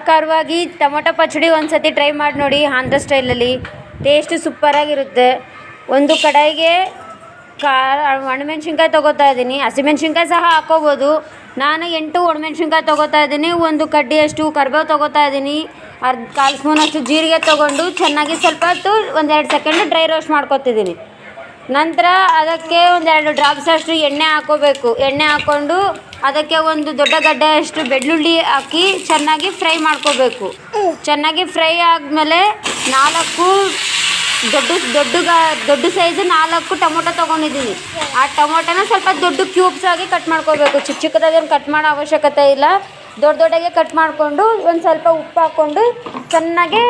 ಖಾರವಾಗಿ ಟೊಮೊಟೊ ಪಚ್ಚಡಿ ಒಂದು ಸತಿ ಟ್ರೈ ಮಾಡಿ ನೋಡಿ ಆಂಧ್ರ ಸ್ಟೈಲಲ್ಲಿ. ಟೇಸ್ಟ್ ಸೂಪರಾಗಿರುತ್ತೆ. ಒಂದು ಕಡಾಯಿಗೆ ಒಣಮೆಣ್ಸಿನ್ಕಾಯಿ ತೊಗೋತಾ ಇದ್ದೀನಿ. ಹಸಿಮೆಣ್ಸಿನ್ಕಾಯಿ ಸಹ ಹಾಕ್ಕೋಬೋದು. ನಾನು 8 ಒಣಮೆಣ್ಸಿನ್ಕಾಯಿ ತೊಗೋತಾ ಇದ್ದೀನಿ. ಒಂದು ಕಡ್ಡಿಯಷ್ಟು ಕರಿಬೇವು ತೊಗೋತಾ ಇದ್ದೀನಿ. ಕಾಲು ಸ್ಪೂನಷ್ಟು ಜೀರಿಗೆ ತೊಗೊಂಡು ಚೆನ್ನಾಗಿ ಸ್ವಲ್ಪ ಹೊತ್ತು 1-2 ಸೆಕೆಂಡ್ ಡ್ರೈ ರೋಸ್ಟ್ ಮಾಡ್ಕೊತಿದ್ದೀನಿ. ನಂತರ ಅದಕ್ಕೆ 1-2 ಡ್ರಾಪ್ಸಷ್ಟು ಎಣ್ಣೆ ಹಾಕ್ಕೋಬೇಕು. ಎಣ್ಣೆ ಹಾಕ್ಕೊಂಡು ಅದಕ್ಕೆ ಒಂದು ದೊಡ್ಡ ಗಡ್ಡೆಯಷ್ಟು ಬೆಳ್ಳುಳ್ಳಿ ಹಾಕಿ ಚೆನ್ನಾಗಿ ಫ್ರೈ ಮಾಡ್ಕೋಬೇಕು. ಚೆನ್ನಾಗಿ ಫ್ರೈ ಆದಮೇಲೆ 4 ದೊಡ್ಡ ಸೈಜ್ 4 ಟೊಮೊಟೊ ತೊಗೊಂಡಿದ್ದೀನಿ. ಆ ಟೊಮೊಟೊನ ಸ್ವಲ್ಪ ದೊಡ್ಡ ಕ್ಯೂಬ್ಸ್ ಆಗಿ ಕಟ್ ಮಾಡ್ಕೋಬೇಕು. ಚಿಕ್ಕದಾಗೇನು ಕಟ್ ಮಾಡೋ ಅವಶ್ಯಕತೆ ಇಲ್ಲ. ದೊಡ್ಡದಾಗೆ ಕಟ್ ಮಾಡಿಕೊಂಡು ಒಂದು ಸ್ವಲ್ಪ ಉಪ್ಪು ಹಾಕ್ಕೊಂಡು ಚೆನ್ನಾಗಿ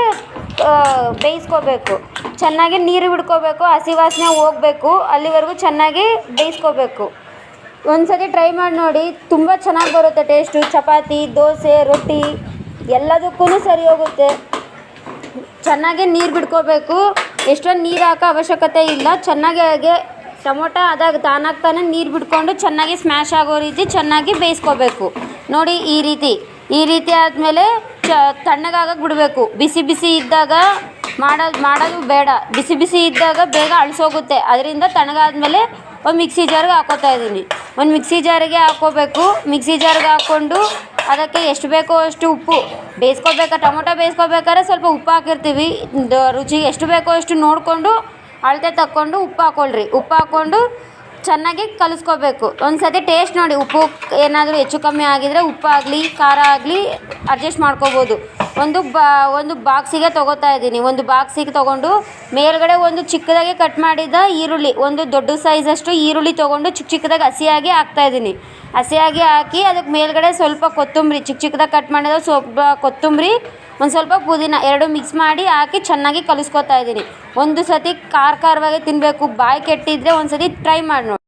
ಬೇಯಿಸ್ಕೋಬೇಕು. ಚೆನ್ನಾಗಿ ನೀರು ಬಿಡ್ಕೋಬೇಕು. ಹಸಿ ವಾಸನೆ ಹೋಗಬೇಕು. ಅಲ್ಲಿವರೆಗೂ ಚೆನ್ನಾಗಿ ಬೇಯಿಸ್ಕೋಬೇಕು. ಒಂದು ಸತಿ ಟ್ರೈ ಮಾಡಿ ನೋಡಿ, ತುಂಬ ಚೆನ್ನಾಗಿ ಬರುತ್ತೆ ಟೇಸ್ಟು. ಚಪಾತಿ, ದೋಸೆ, ರೊಟ್ಟಿ ಎಲ್ಲದಕ್ಕೂ ಸರಿ ಹೋಗುತ್ತೆ. ಚೆನ್ನಾಗಿ ನೀರು ಬಿಡ್ಕೋಬೇಕು. ಎಷ್ಟೊಂದು ನೀರು ಹಾಕೋ ಅವಶ್ಯಕತೆ ಇಲ್ಲ. ಚೆನ್ನಾಗಿ ಹಾಗೆ ಟೊಮೊಟೊ ಅದಾಗ ತಾನಾಗ್ತಾನೆ ನೀರು ಬಿಟ್ಕೊಂಡು ಚೆನ್ನಾಗಿ ಸ್ಮ್ಯಾಶ್ ಆಗೋ ರೀತಿ ಚೆನ್ನಾಗಿ ಬೇಯಿಸ್ಕೋಬೇಕು. ನೋಡಿ ಈ ರೀತಿ ಆದಮೇಲೆ ತಣ್ಣಗಾಗಕ್ಕೆ ಬಿಡಬೇಕು. ಬಿಸಿ ಇದ್ದಾಗ ಮಾಡೋದು ಬೇಡ. ಬಿಸಿ ಇದ್ದಾಗ ಬೇಗ ಅಳಿಸೋಗುತ್ತೆ. ಅದರಿಂದ ತಣ್ಣಗಾದ್ಮೇಲೆ ಒಂದು ಮಿಕ್ಸಿ ಜಾರ್ಗೆ ಹಾಕ್ಕೋತಾ ಇದ್ದೀನಿ. ಒಂದು ಮಿಕ್ಸಿ ಜಾರಿಗೆ ಹಾಕ್ಕೋಬೇಕು. ಮಿಕ್ಸಿ ಜಾರ್ಗೆ ಹಾಕ್ಕೊಂಡು ಅದಕ್ಕೆ ಎಷ್ಟು ಬೇಕೋ ಅಷ್ಟು ಉಪ್ಪು ಟೊಮೊಟೊ ಬೇಯಿಸ್ಕೋಬೇಕಾದ್ರೆ ಸ್ವಲ್ಪ ಉಪ್ಪು ಹಾಕಿರ್ತೀವಿ. ರುಚಿಗೆ ಎಷ್ಟು ಬೇಕೋ ಅಷ್ಟು ನೋಡಿಕೊಂಡು ಅಳತೆ ತಕ್ಕೊಂಡು ಉಪ್ಪು ಹಾಕ್ಕೊಳ್ರಿ. ಉಪ್ಪು ಹಾಕ್ಕೊಂಡು ಚೆನ್ನಾಗಿ ಕಲಿಸ್ಕೋಬೇಕು. ಒಂದು ಸತಿ ಟೇಸ್ಟ್ ನೋಡಿ. ಉಪ್ಪು ಏನಾದರೂ ಹೆಚ್ಚು ಕಮ್ಮಿ ಆಗಿದರೆ ಉಪ್ಪಾಗಲಿ ಖಾರ ಆಗಲಿ ಅಡ್ಜಸ್ಟ್ ಮಾಡ್ಕೋಬೋದು. ಒಂದು ಬಾಕ್ಸಿಗೆ ತೊಗೋತಾ ಇದ್ದೀನಿ. ಒಂದು ಬಾಕ್ಸಿಗೆ ತೊಗೊಂಡು ಮೇಲ್ಗಡೆ ಒಂದು ಚಿಕ್ಕದಾಗಿ ಕಟ್ ಮಾಡಿದ ಈರುಳ್ಳಿ, ಒಂದು ದೊಡ್ಡ ಸೈಜಷ್ಟು ಈರುಳ್ಳಿ ತೊಗೊಂಡು ಚಿಕ್ಕದಾಗಿ ಹಸಿಯಾಗಿ ಹಾಕ್ತಾಯಿದ್ದೀನಿ. ಹಸಿಯಾಗಿ ಹಾಕಿ ಅದಕ್ಕೆ ಮೇಲ್ಗಡೆ ಸ್ವಲ್ಪ ಕೊತ್ತಂಬರಿ, ಚಿಕ್ಕದಾಗಿ ಕಟ್ ಮಾಡಿದ ಸ್ವಲ್ಪ ಕೊತ್ತಂಬರಿ, ಒಂದು ಸ್ವಲ್ಪ ಪುದೀನ 2 ಮಿಕ್ಸ್ ಮಾಡಿ ಹಾಕಿ ಚೆನ್ನಾಗಿ ಕಲಿಸ್ಕೊತಾ ಇದ್ದೀನಿ. ಒಂದು ಸತಿ ಖಾರವಾಗಿ ತಿನ್ನಬೇಕು. ಬಾಯಿ ಕೆಟ್ಟಿದ್ದರೆ ಒಂದು ಸತಿ ಟ್ರೈ ಮಾಡಿ ನೋಡಿ.